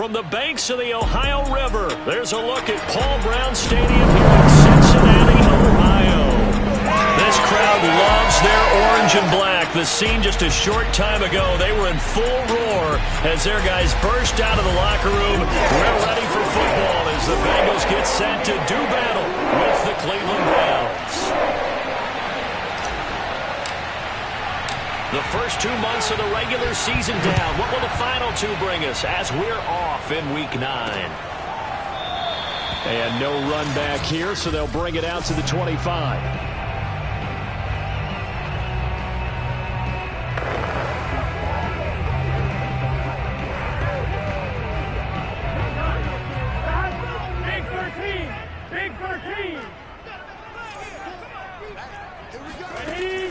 From the banks of the Ohio River, there's a look at Paul Brown Stadium here in Cincinnati, Ohio. This crowd loves their orange and black. The scene just a short time ago, they were in full roar as their guys burst out of the locker room. We're ready for football as the Bengals get set to do battle with the Cleveland Browns. The first 2 months of the regular season down. What will the final two bring us as we're off in Week 9? And no run back here, so they'll bring it out to the 25.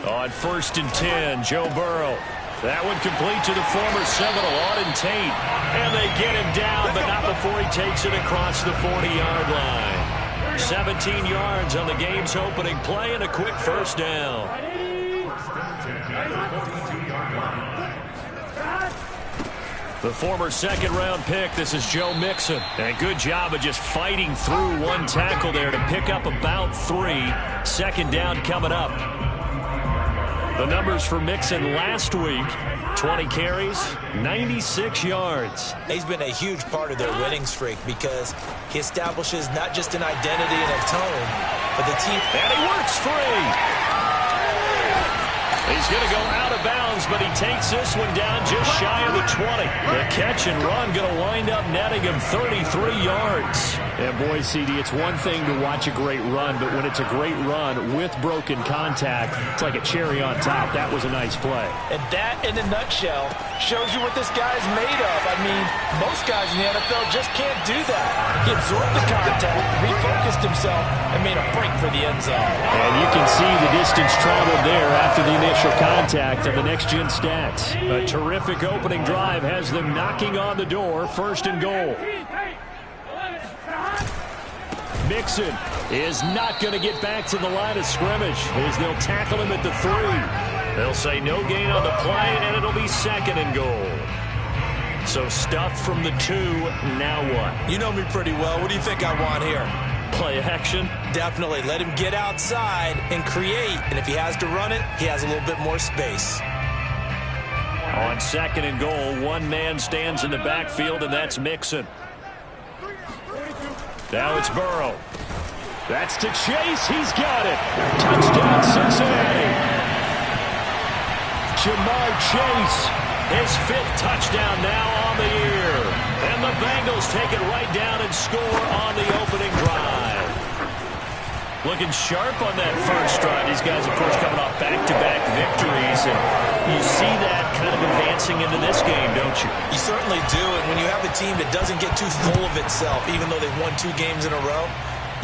On 1st and 10, Joe Burrow. That one complete to the former Seminole, Auden Tate. And they get him down, but not before he takes it across the 40-yard line. 17 yards on the game's opening play and a quick first down. The former second-round pick, this is Joe Mixon. And a good job of just fighting through one tackle there to pick up about 3. Second down coming up. The numbers for Mixon last week, 20 carries, 96 yards. He's been a huge part of their winning streak because he establishes not just an identity and a tone, but the team. And he works free. He's going to go out of bounds, but he takes this one down just shy of the 20. The catch and run going to wind up netting him 33 yards. And boy, CD, it's one thing to watch a great run, but when it's a great run with broken contact, it's like a cherry on top. That was a nice play. And that, in a nutshell, shows you what this guy's made of. I mean, most guys in the NFL just can't do that. He absorbed the contact, refocused himself, and made a break for the end zone. And you can see the distance traveled there after the initial contact on the next-gen stats. A terrific opening drive has them knocking on the door, 1st and goal. Mixon is not going to get back to the line of scrimmage as they'll tackle him at the 3. They'll say no gain on the play, and it'll be 2nd and goal. So stuffed from the 2, now what? You know me pretty well. What do you think I want here? Play action? Definitely. Let him get outside and create. And if he has to run it, he has a little bit more space. On 2nd and goal, one man stands in the backfield, and that's Mixon. Now it's Burrow. That's to Chase. He's got it. Touchdown, Cincinnati. Jamar Chase, his 5th touchdown now on the year. And the Bengals take it right down and score on the opening drive. Looking sharp on that first drive. These guys, of course, coming off back-to-back victories. And you see that kind of advancing into this game, don't you? You certainly do. And when you have a team that doesn't get too full of itself, even though they've won 2 games in a row,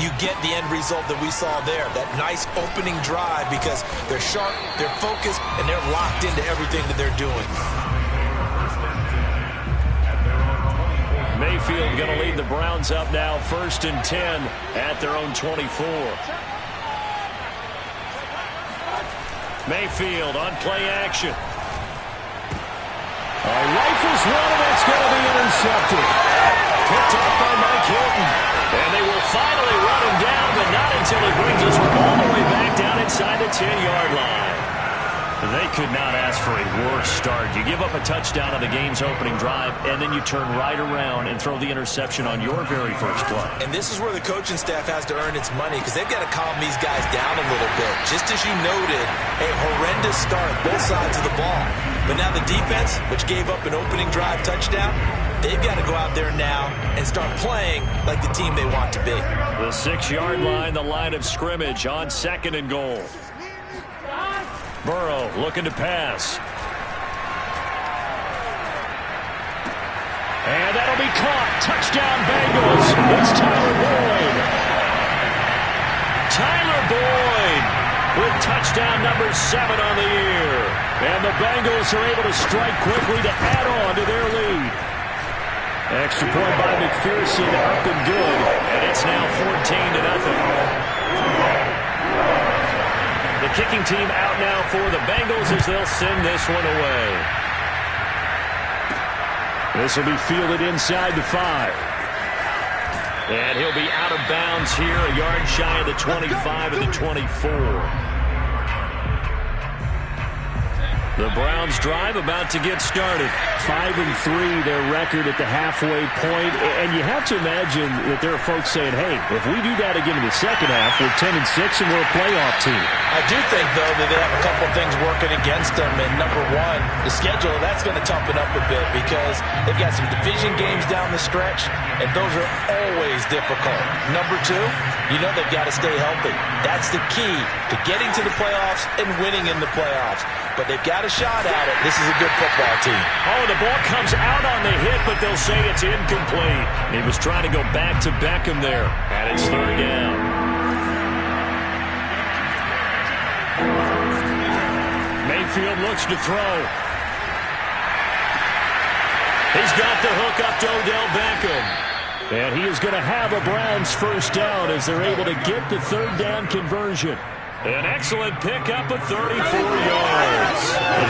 you get the end result that we saw there. That nice opening drive because they're sharp, they're focused, and they're locked into everything that they're doing. Mayfield going to lead the Browns up now, 1st and 10 at their own 24. Mayfield on play action. Rifles one, and that's going to be intercepted. Picked off by Mike Hilton. And they will finally run him down, but not until he brings us all the way back down inside the 10-yard line. They could not ask for a worse start. You give up a touchdown on the game's opening drive, and then you turn right around and throw the interception on your very first play. And this is where the coaching staff has to earn its money because they've got to calm these guys down a little bit. Just as you noted, a horrendous start, both sides of the ball. But now the defense, which gave up an opening drive touchdown, they've got to go out there now and start playing like the team they want to be. The 6-yard line, the line of scrimmage on 2nd and goal. Burrow looking to pass. And that'll be caught. Touchdown Bengals. It's Tyler Boyd. Tyler Boyd with touchdown number 7 on the year. And the Bengals are able to strike quickly to add on to their lead. Extra point by McPherson, up and good. And it's now 14-0. The kicking team out now for the Bengals as they'll send this one away. This will be fielded inside the 5. And he'll be out of bounds here, a yard shy of the 25 and the 24. The Browns drive about to get started. 5-3, their record at the halfway point. And you have to imagine that there are folks saying, hey, if we do that again in the second half, we're 10-6 and we're a playoff team. I do think, though, that they have a couple of things working against them. And number one, the schedule, that's going to toughen up a bit because they've got some division games down the stretch, and those are always difficult. Number two, you know they've got to stay healthy. That's the key to getting to the playoffs and winning in the playoffs. But they've got a shot at it. This is a good football team. Oh, the ball comes out on the hit, but they'll say it's incomplete. He was trying to go back to Beckham there, and it's third down. Mayfield looks to throw. He's got the hook up to Odell Beckham. And he is going to have a Browns first down as they're able to get the third down conversion. An excellent pickup of 34 yards.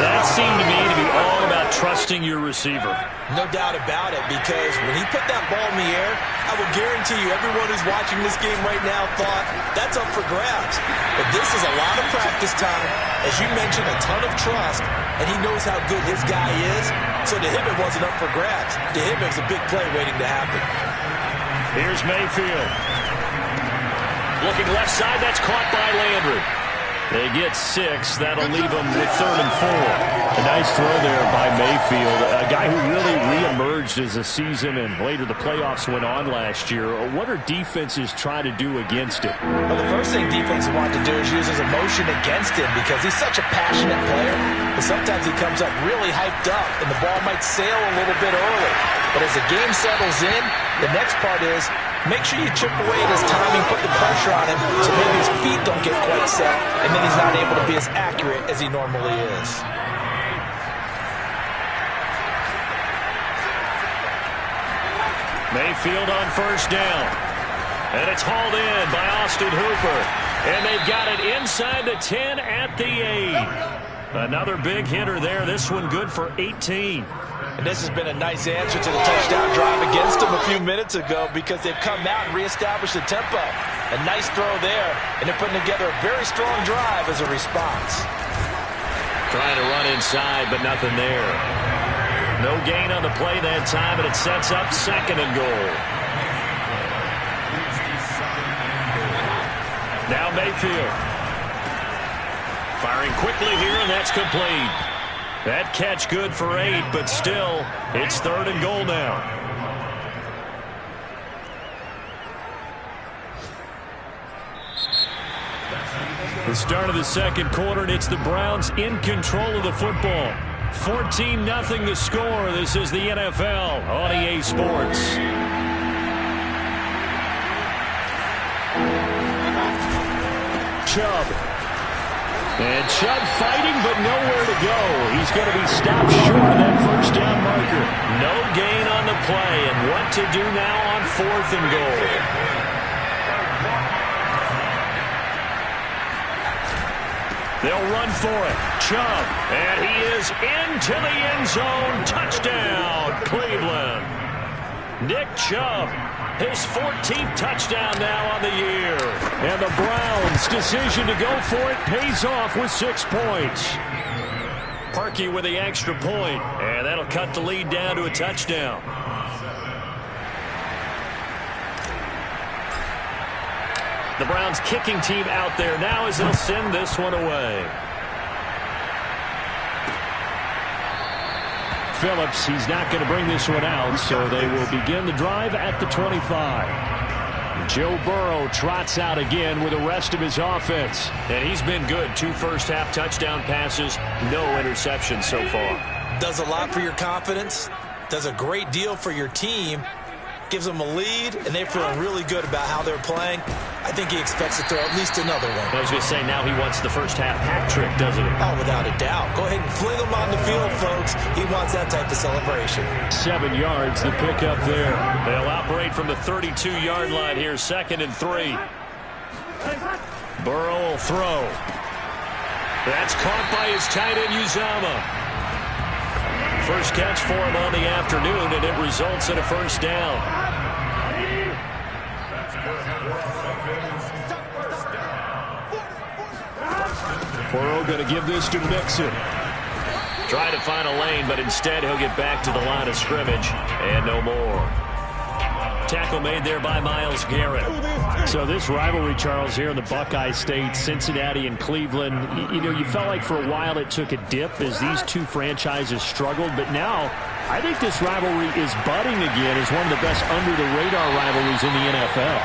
That seemed to me to be all about trusting your receiver. No doubt about it, because when he put that ball in the air, I will guarantee you everyone who's watching this game right now thought that's up for grabs. But this is a lot of practice time. As you mentioned, a ton of trust, and he knows how good his guy is. So to him, it wasn't up for grabs. To him, it was a big play waiting to happen. Here's Mayfield. Looking left side, that's caught by Landry. They get 6. That'll leave them with 3rd and 4. A nice throw there by Mayfield, a guy who really reemerged as the season and later the playoffs went on last year. What are defenses trying to do against it? Well, the first thing defenses want to do is use his emotion against him because he's such a passionate player. But sometimes he comes up really hyped up, and the ball might sail a little bit early. But as the game settles in, the next part is make sure you chip away at his timing, put the pressure on him so maybe his feet don't get quite set, and then he's not able to be as accurate as he normally is. Mayfield on first down. And it's hauled in by Austin Hooper. And they've got it inside the 10 at the 8. Another big hitter there. This one good for 18. And this has been a nice answer to the touchdown drive against them a few minutes ago because they've come out and reestablished the tempo. A nice throw there, and they're putting together a very strong drive as a response. Trying to run inside, but nothing there. No gain on the play that time, and it sets up 2nd and goal. Now Mayfield. Firing quickly here, and that's complete. That catch good for 8, but still, it's 3rd and goal now. The start of the second quarter, and it's the Browns in control of the football. 14-0 the score. This is the NFL on EA Sports. Chubb. And Chubb fighting, but nowhere to go. He's going to be stopped short of that first down marker. No gain on the play, and what to do now on 4th and goal. They'll run for it. Chubb, and he is into the end zone. Touchdown, Cleveland. Nick Chubb, his 14th touchdown now on the year. And the Browns' decision to go for it pays off with 6 points. Parkey with the extra point, and that'll cut the lead down to a touchdown. The Browns kicking team out there now as they'll send this one away. Phillips, he's not going to bring this one out, so they will begin the drive at the 25. Joe Burrow trots out again with the rest of his offense. And he's been good. 2 first-half touchdown passes, no interceptions so far. Does a lot for your confidence, does a great deal for your team, gives them a lead, and they're feeling really good about how they're playing. I think he expects to throw at least another one. I was going to say, now he wants the first-half hat trick, doesn't he? Oh, without a doubt. Go ahead and fling him on the field, folks. He wants that type of celebration. 7 yards, the pickup there. They'll operate from the 32-yard line here, 2nd and 3. Burrow will throw. That's caught by his tight end, Uzama. First catch for him on the afternoon, and it results in a first down. Burrow going to give this to Mixon. Trying to find a lane, but instead he'll get back to the line of scrimmage, and no more. Tackle made there by Myles Garrett. So this rivalry, Charles, here in the Buckeye State, Cincinnati and Cleveland, you felt like for a while it took a dip as these two franchises struggled, but now I think this rivalry is budding again as one of the best under-the-radar rivalries in the NFL.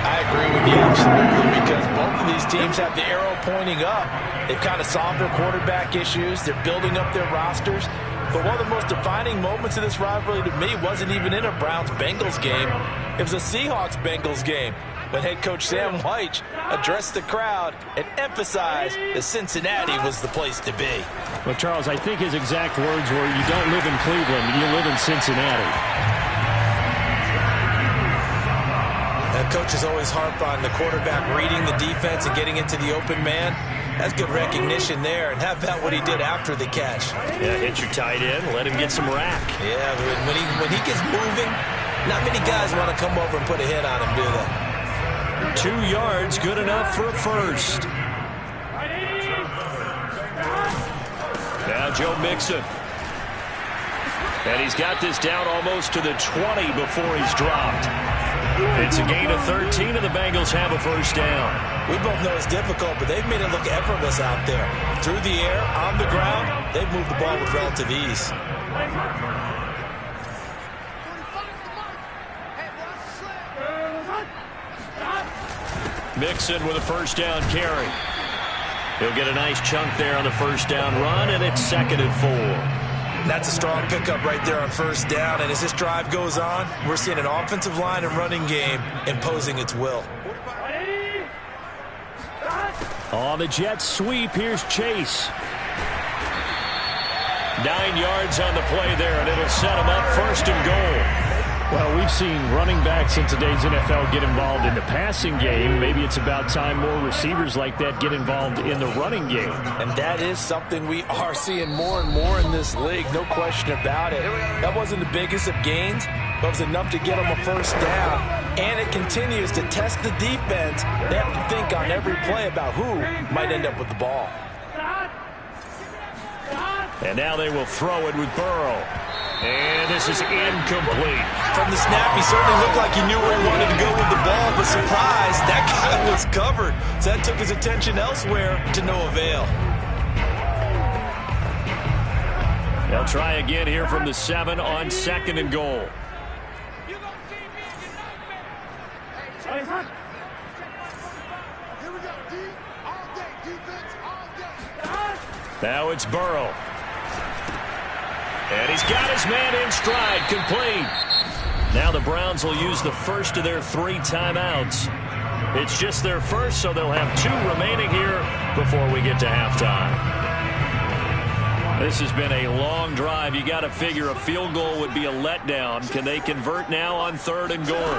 I agree with you absolutely, because both of these teams have the arrow pointing up. They've kind of solved their quarterback issues. They're building up their rosters. But one of the most defining moments of this rivalry to me wasn't even in a Browns-Bengals game. It was a Seahawks-Bengals game when head coach Sam White addressed the crowd and emphasized that Cincinnati was the place to be. Well, Charles, I think his exact words were, you don't live in Cleveland, you live in Cincinnati. Coaches always harp on the quarterback reading the defense and getting into the open man. That's good recognition there. And how about what he did after the catch? Yeah, hit your tight end, let him get some rack. Yeah, when he gets moving, not many guys want to come over and put a hit on him, do they? 2 yards, good enough for a first. Now Joe Mixon. And he's got this down almost to the 20 before he's dropped. It's a gain of 13, and the Bengals have a first down. We both know it's difficult, but they've made it look effortless out there. Through the air, on the ground, they've moved the ball with relative ease. Mixon with a first down carry. He'll get a nice chunk there on the first down run, and it's 2nd and 4. That's a strong pickup right there on first down. And as this drive goes on, we're seeing an offensive line and running game imposing its will. On the Jets sweep, here's Chase. 9 yards on the play there, and it'll set him up 1st and goal. Well, we've seen running backs in today's NFL get involved in the passing game. Maybe it's about time more receivers like that get involved in the running game. And that is something we are seeing more and more in this league, no question about it. That wasn't the biggest of gains, but it was enough to get them a first down. And it continues to test the defense. They have to think on every play about who might end up with the ball. And now they will throw it with Burrow. And this is incomplete. From the snap, he certainly looked like he knew where he wanted to go with the ball, but surprise, that guy was covered. So that took his attention elsewhere to no avail. They'll try again here from the 7 on 2nd and goal. Now it's Burrow. And he's got his man in stride, complete. Now the Browns will use the first of their 3 timeouts. It's just their first, so they'll have 2 remaining here before we get to halftime. This has been a long drive. You got to figure a field goal would be a letdown. Can they convert now on 3rd and goal?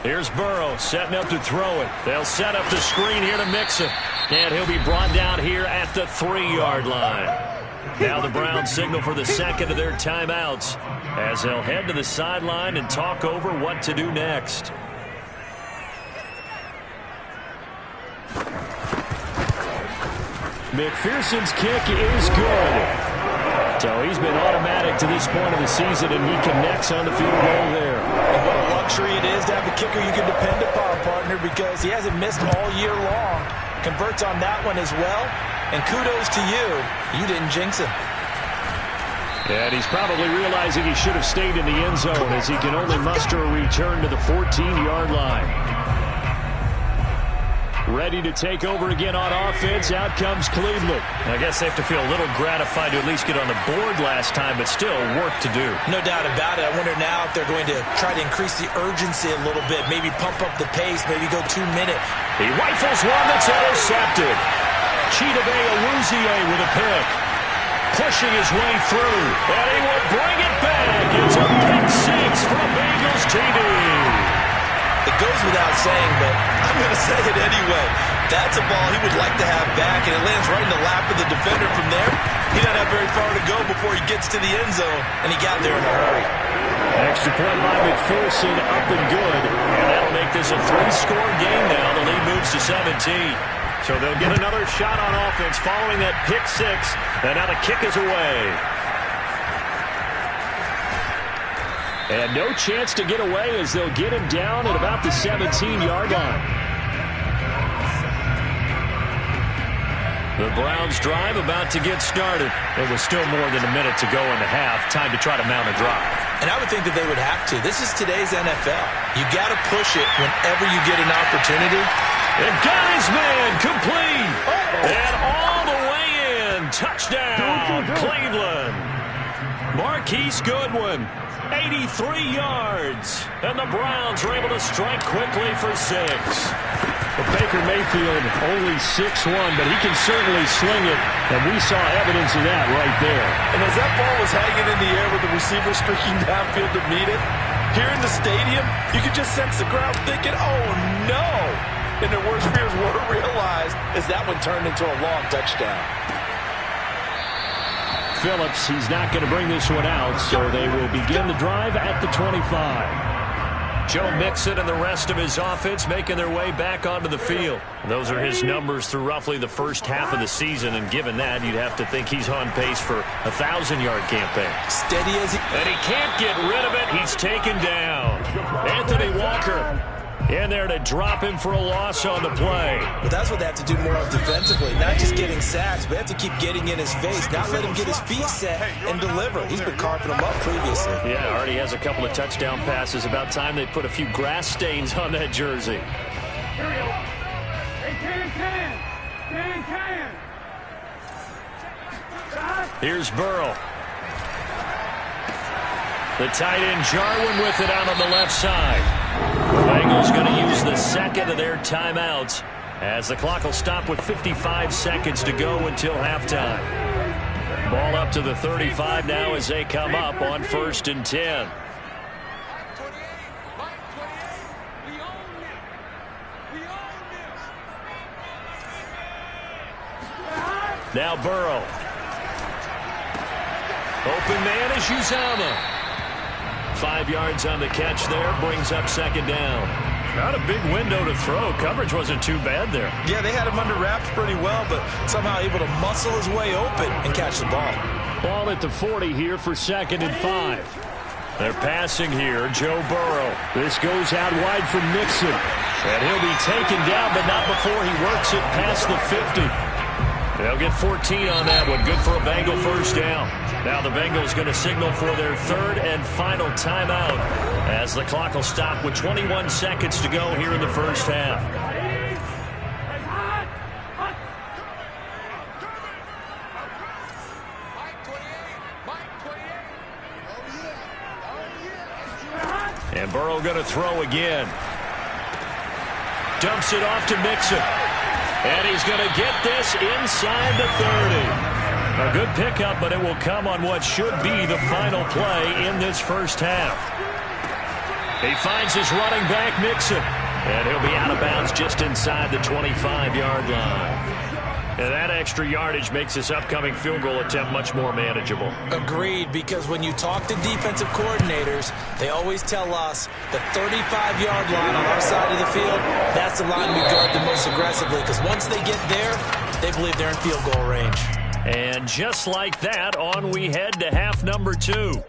Here's Burrow setting up to throw it. They'll set up the screen here to Mixon. And he'll be brought down here at the 3-yard line. Now the Browns signal for the 2nd of their timeouts as they'll head to the sideline and talk over what to do next. McPherson's kick is good. So he's been automatic to this point of the season, and he connects on the field goal there. And what a luxury it is to have a kicker you can depend upon, partner, because he hasn't missed all year long. Converts on that one as well. And kudos to you. You didn't jinx him. And he's probably realizing he should have stayed in the end zone as he can only muster a return to the 14-yard line. Ready to take over again on offense. Out comes Cleveland. I guess they have to feel a little gratified to at least get on the board last time, but still work to do. No doubt about it. I wonder now if they're going to try to increase the urgency a little bit, maybe pump up the pace, maybe go 2 minutes. He rifles one that's intercepted. Chidobe Awuzie with a pick. Pushing his way through, and he will bring it back. It's a pick 6 from Bengals TD. It goes without saying, but I'm going to say it anyway. That's a ball he would like to have back, and it lands right in the lap of the defender from there. He doesn't have very far to go before he gets to the end zone, and he got there in a hurry. Extra point by McPherson, up and good. And that'll make this a 3-score game now. The lead moves to 17. So they'll get another shot on offense following that pick 6. And now the kick is away. And no chance to get away as they'll get him down at about the 17-yard line. The Browns drive about to get started. It was still more than a minute to go in the half. Time to try to mount a drive. And I would think that they would have to. This is today's NFL. You got to push it whenever you get an opportunity. And got his man complete. And all the way in. Touchdown, Cleveland. Marquise Goodwin, 83 yards. And the Browns are able to strike quickly for 6. Well, Baker Mayfield only 6'1", but he can certainly sling it, and we saw evidence of that right there. And as that ball was hanging in the air with the receiver streaking downfield to meet it, here in the stadium, you could just sense the crowd thinking, oh, no. And their worst fears were realized as that one turned into a long touchdown. Phillips, he's not going to bring this one out, so they will begin the drive at the 25. Joe Mixon and the rest of his offense making their way back onto the field. Those are his numbers through roughly the first half of the season, and given that, you'd have to think he's on pace for a 1,000-yard campaign. Steady as he... And he can't get rid of it. He's taken down. Anthony Walker in there to drop him for a loss on the play. But that's what they have to do more of defensively. Not just getting sacks, but they have to keep getting in his face. Not let him get his feet set and deliver. He's been carving them up previously. Yeah, already has a couple of touchdown passes. About time they put a few grass stains on that jersey. Here's Burrow. The tight end Jarwin with it out on the left side. The Bengals going to use the second of their timeouts as the clock will stop with 55 seconds to go until halftime. Ball up to the 35 now as they come up on 1st and 10. Now Burrow. Open man is Uzama. 5 yards on the catch there, brings up 2nd down. Not a big window to throw. Coverage wasn't too bad there. Yeah, they had him under wraps pretty well, but somehow able to muscle his way open and catch the ball. Ball at the 40 here for 2nd and 5. They're passing here, Joe Burrow. This goes out wide from Mixon. And he'll be taken down, but not before he works it past the 50. They'll get 14 on that one. Good for a Bengal first down. Now the Bengals going to signal for their 3rd and final timeout as the clock will stop with 21 seconds to go here in the first half. And Burrow going to throw again. Dumps it off to Mixon. And he's going to get this inside the 30. A good pickup, but it will come on what should be the final play in this first half. He finds his running back, Mixon. And he'll be out of bounds just inside the 25-yard line. And that extra yardage makes this upcoming field goal attempt much more manageable. Agreed, because when you talk to defensive coordinators, they always tell us the 35-yard line on our side of the field, that's the line we guard the most aggressively, because once they get there, they believe they're in field goal range. And just like that, on we head to half number 2.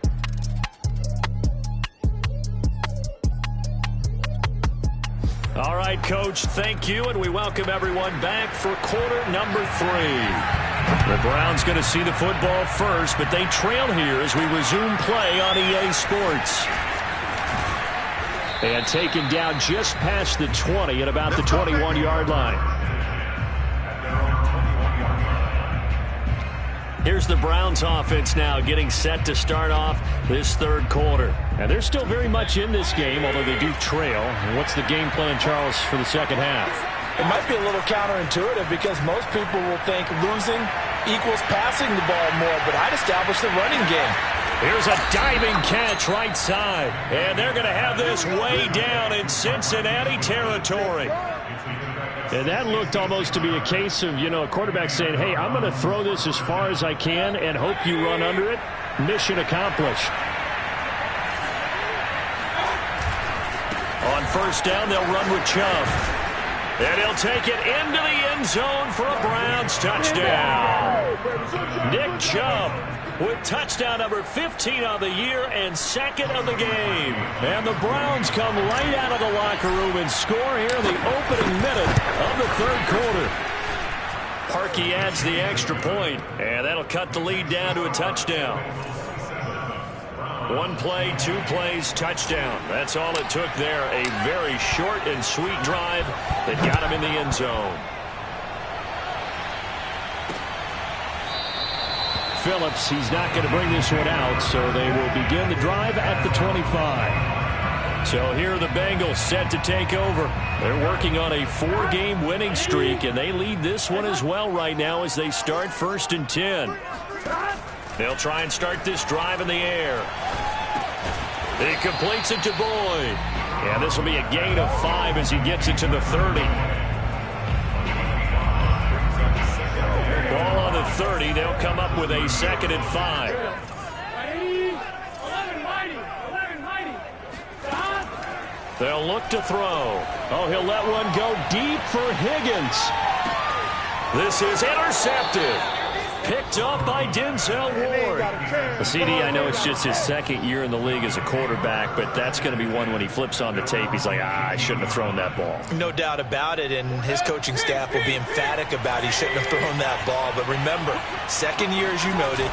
All right, Coach, thank you, and we welcome everyone back for quarter number 3. The Browns going to see the football first, but they trail here as we resume play on EA Sports. And taken down just past the 20 at about the 21-yard line. Here's the Browns offense now getting set to start off this 3rd quarter. And they're still very much in this game, although they do trail. And what's the game plan, Charles, for the second half? It might be a little counterintuitive because most people will think losing equals passing the ball more, but I'd establish the running game. Here's a diving catch right side. And they're going to have this way down in Cincinnati territory. And that looked almost to be a case of, a quarterback saying, hey, I'm going to throw this as far as I can and hope you run under it. Mission accomplished. On first down, they'll run with Chubb. And he'll take it into the end zone for a Browns touchdown. Nick Chubb with touchdown number 15 on the year and second of the game. And the Browns come right out of the locker room and score here in the opening minute of the third quarter. Parkey adds the extra point, and that'll cut the lead down to a touchdown. One play, 2 plays, touchdown. That's all it took there. A very short and sweet drive that got him in the end zone. Phillips, he's not going to bring this one out, so they will begin the drive at the 25. So here are the Bengals set to take over. They're working on a 4-game winning streak, and they lead this one as well right now as they start 1st and 10. They'll try and start this drive in the air. He completes it to Boyd. And this will be a gain of 5 as he gets it to the 30. Ball on the 30. They'll come up with a 2nd and 5. They'll look to throw. Oh, he'll let one go deep for Higgins. This is intercepted. Picked up by Denzel Ward. The CD, I know it's just his 2nd year in the league as a quarterback, but that's going to be one when he flips on the tape. He's like, I shouldn't have thrown that ball. No doubt about it, and his coaching staff will be emphatic about he shouldn't have thrown that ball. But remember, 2nd year, as you noted,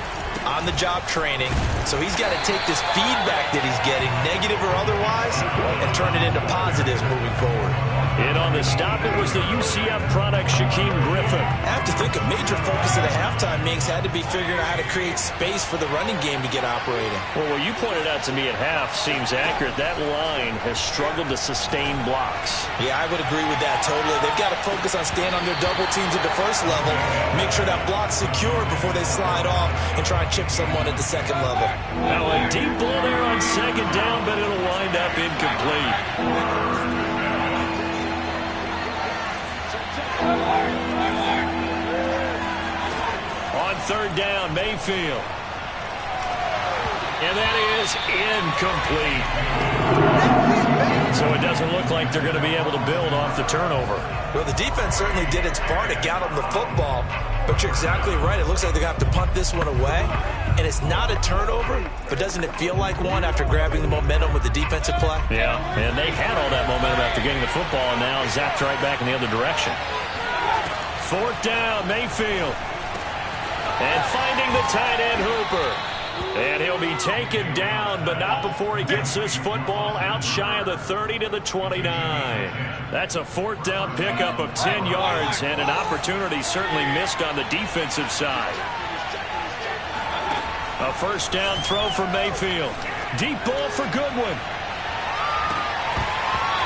on-the-job training. So he's got to take this feedback that he's getting, negative or otherwise, and turn it into positives moving forward. In on the stop, it was the UCF product, Shaquem Griffin. I have to think a major focus of the halftime meetings had to be figuring out how to create space for the running game to get operating. Well, what you pointed out to me at half seems accurate. That line has struggled to sustain blocks. Yeah, I would agree with that totally. They've got to focus on staying on their double teams at the first level, make sure that block's secure before they slide off and try and chip someone at the 2nd level. Now a deep ball there on 2nd down, but it'll wind up incomplete. On 3rd down, Mayfield. And that is incomplete. So it doesn't look like they're going to be able to build off the turnover. Well, the defense certainly did its part. It got them the football. But you're exactly right. It looks like they're going to have to punt this one away. And it's not a turnover, but doesn't it feel like one after grabbing the momentum with the defensive play? Yeah, and they had all that momentum after getting the football, and now zapped right back in the other direction. 4th down, Mayfield. And finding the tight end, Hooper. And he'll be taken down, but not before he gets this football out shy of the 30 to the 29. That's a 4th down pickup of 10 yards, and an opportunity certainly missed on the defensive side. A 1st down throw for Mayfield. Deep ball for Goodwin.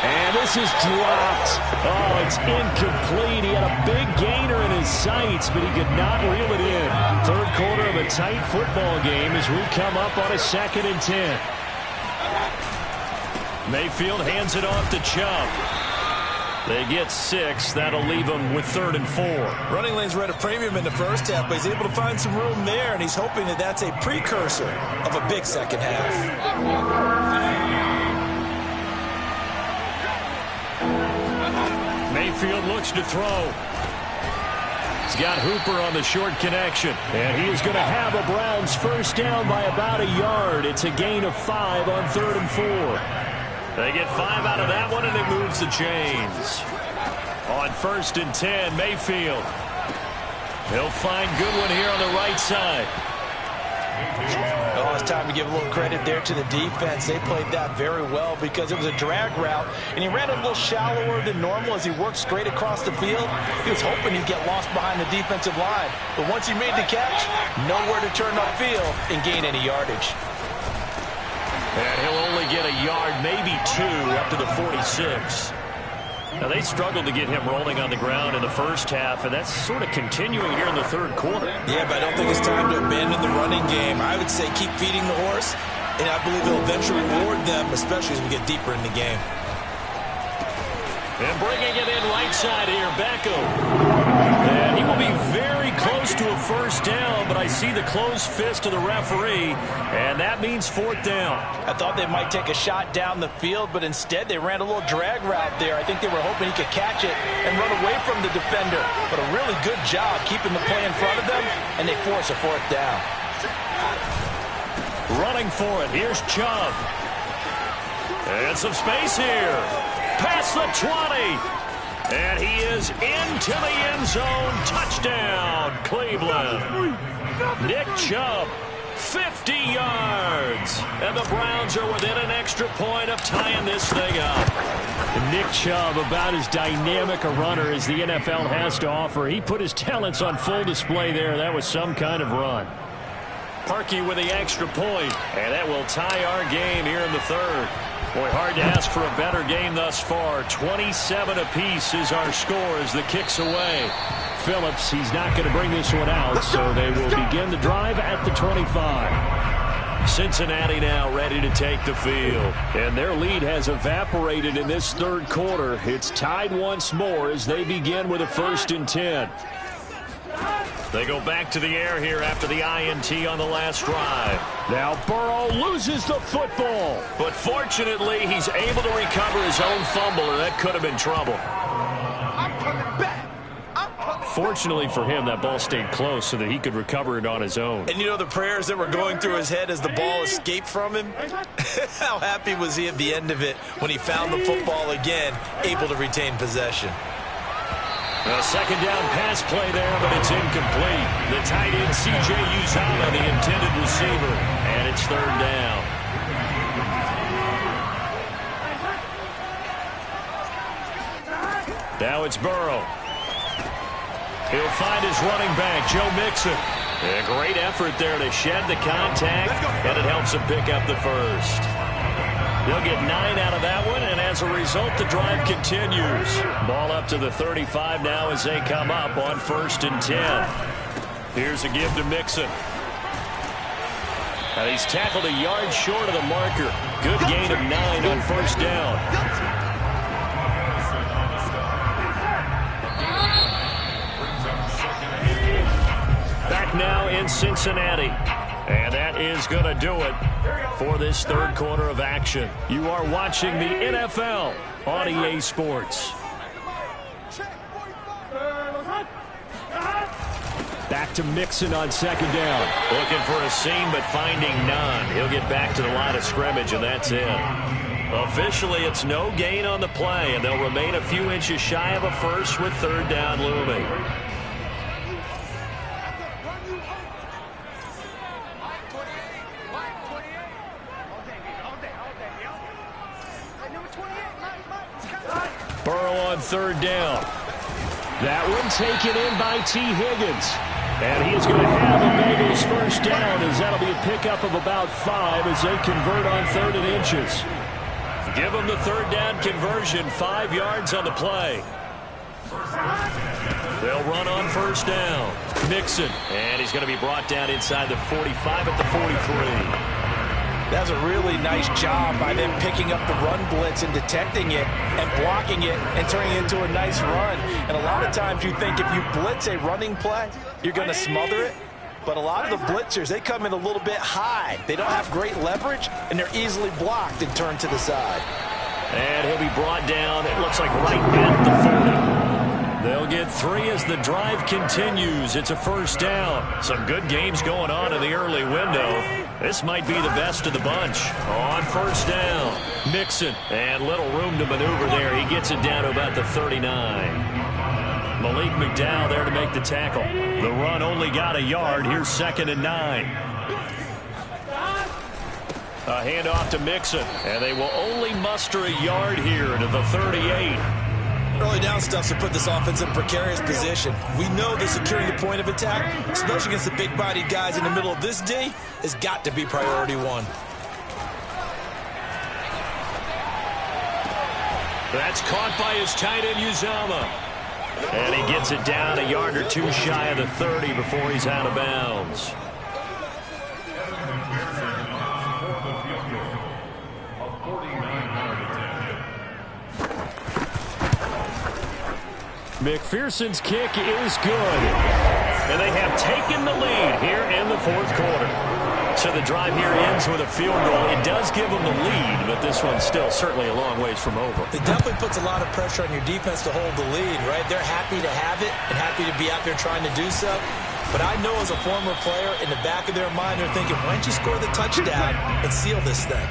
And this is dropped. Oh, it's incomplete. He had a big gainer in his sights, but he could not reel it in. 3rd quarter of a tight football game as we come up on a 2nd and 10. Mayfield hands it off to Chubb. They get 6. That'll leave them with 3rd and 4. Running lanes were at a premium in the first half, but he's able to find some room there, and he's hoping that that's a precursor of a big second half. Mayfield looks to throw. He's got Hooper on the short connection. And he is going to have a Browns 1st down by about a yard. It's a gain of 5 on 3rd and 4. They get 5 out of that one, and it moves the chains. On 1st and 10, Mayfield. He'll find Goodwin here on the right side. Oh, it's time to give a little credit there to the defense. They played that very well because it was a drag route, and he ran a little shallower than normal as he worked straight across the field. He was hoping he'd get lost behind the defensive line, but once he made the catch, nowhere to turn upfield and gain any yardage. And he'll only get a yard, maybe 2, up to the 46. Now, they struggled to get him rolling on the ground in the first half, and that's sort of continuing here in the 3rd quarter. Yeah, but I don't think it's time to abandon the running game. I would say keep feeding the horse, and I believe it'll eventually reward them, especially as we get deeper in the game. And bringing it in right side here, Beckham. And he will be very close to a first down, but I see the closed fist of the referee, and that means 4th down. I thought they might take a shot down the field, but instead they ran a little drag route there. I think they were hoping he could catch it and run away from the defender. But a really good job keeping the play in front of them, and they force a 4th down. Running for it, here's Chubb. And some space here. Past the 20. And he is into the end zone. Touchdown, Cleveland. Nick Chubb, 50 yards. And the Browns are within an extra point of tying this thing up. Nick Chubb, about as dynamic a runner as the NFL has to offer. He put his talents on full display there. That was some kind of run. Parkey with the extra point. And that will tie our game here in the 3rd. Boy, hard to ask for a better game thus far. 27 apiece is our score as the kick's away. Phillips, he's not going to bring this one out, so they will begin the drive at the 25. Cincinnati now ready to take the field. And their lead has evaporated in this 3rd quarter. It's tied once more as they begin with a 1st and 10. They go back to the air here after the INT on the last drive. Now Burrow loses the football. But fortunately, he's able to recover his own fumble, or that could have been trouble. Fortunately for him, that ball stayed close so that he could recover it on his own. And you know the prayers that were going through his head as the ball escaped from him? How happy was he at the end of it when he found the football again, able to retain possession? A 2nd down pass play there, but it's incomplete. The tight end, C.J. Uzomah, the intended receiver, and it's 3rd down. Now it's Burrow. He'll find his running back, Joe Mixon. A great effort there to shed the contact, and it helps him pick up the 1st. They'll get 9 out of that one, and as a result, the drive continues. Ball up to the 35 now as they come up on 1st and 10. Here's a give to Mixon. And he's tackled a yard short of the marker. Good gain of 9 on 1st down. Back now in Cincinnati. And that is going to do it for this 3rd quarter of action. You are watching the NFL on EA Sports. Back to Mixon on 2nd down. Looking for a seam, but finding none. He'll get back to the line of scrimmage, and that's it. Officially, it's no gain on the play, and they'll remain a few inches shy of a 1st with 3rd down looming. Burrow on 3rd down. That one taken in by T. Higgins. And he is going to have a Bengals 1st down, as that'll be a pickup of about 5 as they convert on 3rd and inches. Give them the 3rd down conversion, 5 yards on the play. They'll run on 1st down. Mixon, and he's going to be brought down inside the 45 at the 43. That was a really nice job by them picking up the run blitz and detecting it and blocking it and turning it into a nice run. And a lot of times you think if you blitz a running play, you're going to smother it. But a lot of the blitzers, they come in a little bit high. They don't have great leverage, and they're easily blocked and turned to the side. And he'll be brought down, it looks like right at the 40. They'll get 3 as the drive continues. It's a 1st down. Some good games going on in the early window. This might be the best of the bunch. On 1st down, Mixon, and little room to maneuver there. He gets it down to about the 39. Malik McDowell there to make the tackle. The run only got a yard. Here's 2nd and 9. A handoff to Mixon, and they will only muster a yard here to the 38. Early down stuff to put this offense in a precarious position. We know that securing the point of attack, especially against the big-bodied guys in the middle of this D, has got to be priority 1. That's caught by his tight end, Uzomah. And he gets it down a yard or 2 shy of the 30 before he's out of bounds. McPherson's kick is good. And they have taken the lead here in the fourth quarter. So the drive here ends with a field goal. It does give them the lead, but this one's still certainly a long ways from over. It definitely puts a lot of pressure on your defense to hold the lead, right? They're happy to have it and happy to be out there trying to do so. But I know as a former player, in the back of their mind, they're thinking, why don't you score the touchdown and seal this thing?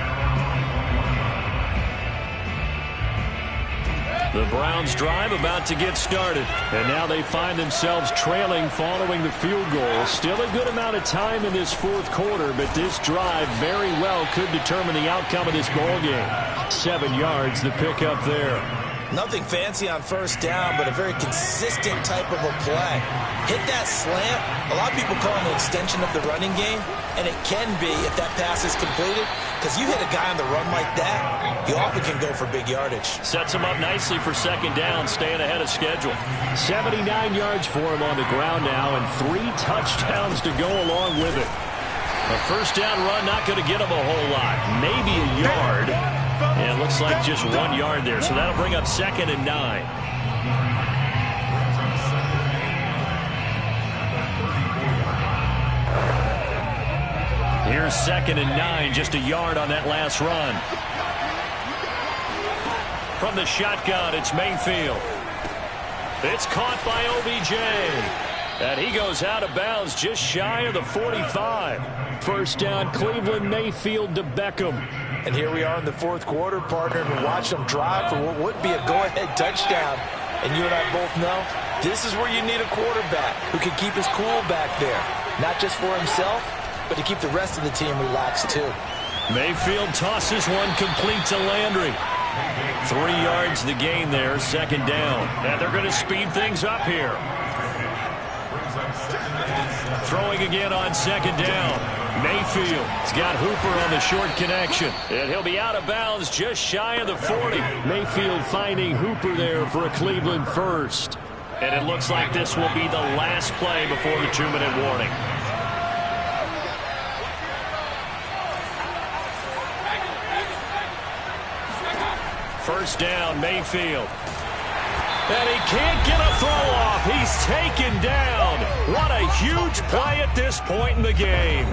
The Browns drive about to get started. And now they find themselves trailing following the field goal. Still a good amount of time in this fourth quarter, but this drive very well could determine the outcome of this ball game. 7 yards, the pickup there. Nothing fancy on first down, but a very consistent type of a play. Hit that slant. A lot of people call it an extension of the running game, and it can be if that pass is completed, because you hit a guy on the run like that, you often can go for big yardage. Sets him up nicely for second down, staying ahead of schedule. 79 yards for him on the ground now, and 3 touchdowns to go along with it. A first down run not going to get him a whole lot. Maybe a yard. And it looks like just 1 yard there. So that'll bring up 2nd and 9. Here's 2nd and 9. Just a yard on that last run. From the shotgun, it's Mayfield. It's caught by OBJ. And he goes out of bounds just shy of the 45. First down, Cleveland, Mayfield to Beckham. And here we are in the fourth quarter, partner, and watch them drive for what would be a go-ahead touchdown. And you and I both know this is where you need a quarterback who can keep his cool back there. Not just for himself, but to keep the rest of the team relaxed too. Mayfield tosses one complete to Landry. 3 yards the gain there, second down. And they're going to speed things up here. Throwing again on second down. Mayfield's got Hooper on the short connection. And he'll be out of bounds just shy of the 40. Mayfield finding Hooper there for a Cleveland first. And it looks like this will be the last play before the 2-minute warning. First down, Mayfield. And he can't get a throw off. He's taken down. What a huge play at this point in the game.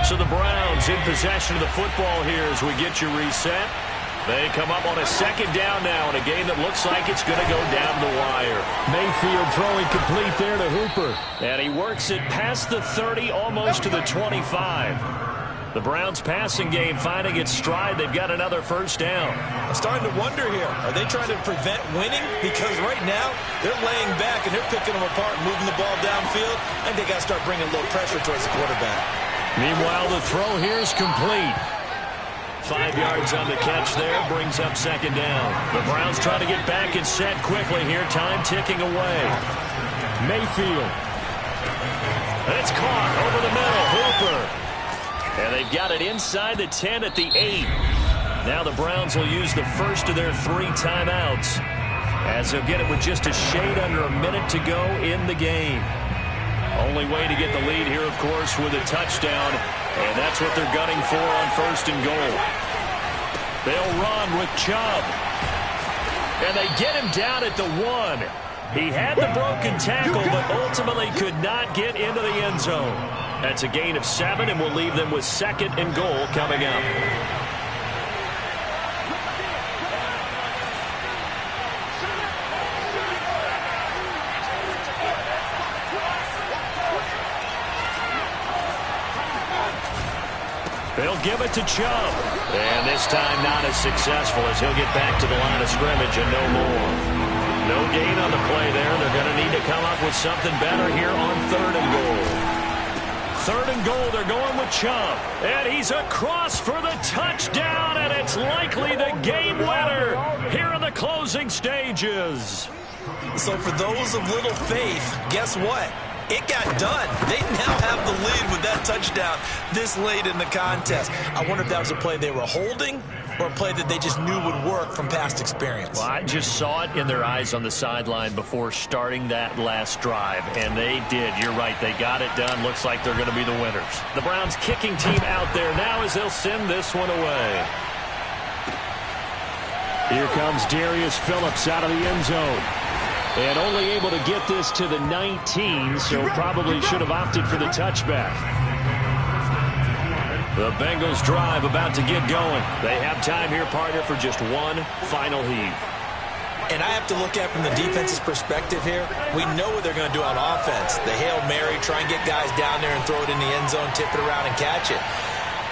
So the Browns in possession of the football here as we get you reset. They come up on a second down now in a game that looks like it's going to go down the wire. Mayfield throwing complete there to Hooper. And he works it past the 30, almost to the 25. The Browns passing game finding its stride. They've got another first down. I'm starting to wonder here, are they trying to prevent winning? Because right now, they're laying back and they're picking them apart and moving the ball downfield. And they got to start bringing a little pressure towards the quarterback. Meanwhile, the throw here is complete. 5 yards on the catch there, brings up second down. The Browns trying to get back and set quickly here, time ticking away. Mayfield. It's caught over the middle, Hooper. And they've got it inside the 10 at the 8. Now the Browns will use the first of their 3 timeouts, as they'll get it with just a shade under a minute to go in the game. Only way to get the lead here, of course, with a touchdown. And that's what they're gunning for on first and goal. They'll run with Chubb. And they get him down at the 1. He had the broken tackle, but ultimately could not get into the end zone. That's a gain of 7, and we'll leave them with second and goal coming up. They'll give it to Chubb. And this time not as successful as he'll get back to the line of scrimmage and no more. No gain on the play there. They're going to need to come up with something better here on third and goal. Third and goal, they're going with Chubb. And he's across for the touchdown, and it's likely the game winner here in the closing stages. So for those of little faith, guess what? It got done. They now have the lead with that touchdown this late in the contest. I wonder if that was a play they were holding or a play that they just knew would work from past experience? Well, I just saw it in their eyes on the sideline before starting that last drive, and they did. You're right. They got it done. Looks like they're going to be the winners. The Browns kicking team out there now as they'll send this one away. Here comes Darius Phillips out of the end zone. And only able to get this to the 19, so probably should have opted for the touchback. The Bengals drive about to get going. They have time here, partner, for just one final heave. And I have to look at it from the defense's perspective here. We know what they're going to do on offense. The Hail Mary, try and get guys down there and throw it in the end zone, tip it around and catch it.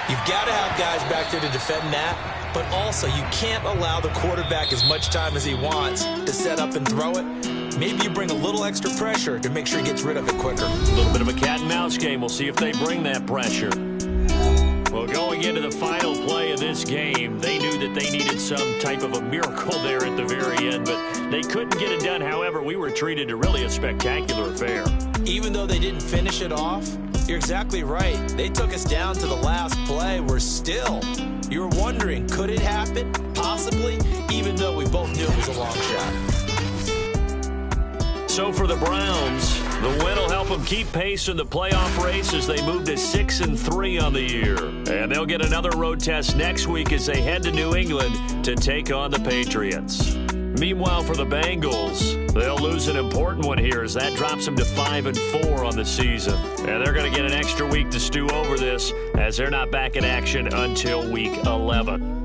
You've got to have guys back there to defend that, but also you can't allow the quarterback as much time as he wants to set up and throw it. Maybe you bring a little extra pressure to make sure he gets rid of it quicker. A little bit of a cat and mouse game. We'll see if they bring that pressure. Well, going into the final play of this game, they knew that they needed some type of a miracle there at the very end, but they couldn't get it done. However, we were treated to really a spectacular affair. Even though they didn't finish it off, you're exactly right. They took us down to the last play. We're still, you were wondering, could it happen? Possibly, even though we both knew it was a long shot. So for the Browns, the win will help them keep pace in the playoff race as they move to 6-3 on the year. And they'll get another road test next week as they head to New England to take on the Patriots. Meanwhile, for the Bengals, they'll lose an important one here as that drops them to 5-4 on the season. And they're going to get an extra week to stew over this as they're not back in action until week 11.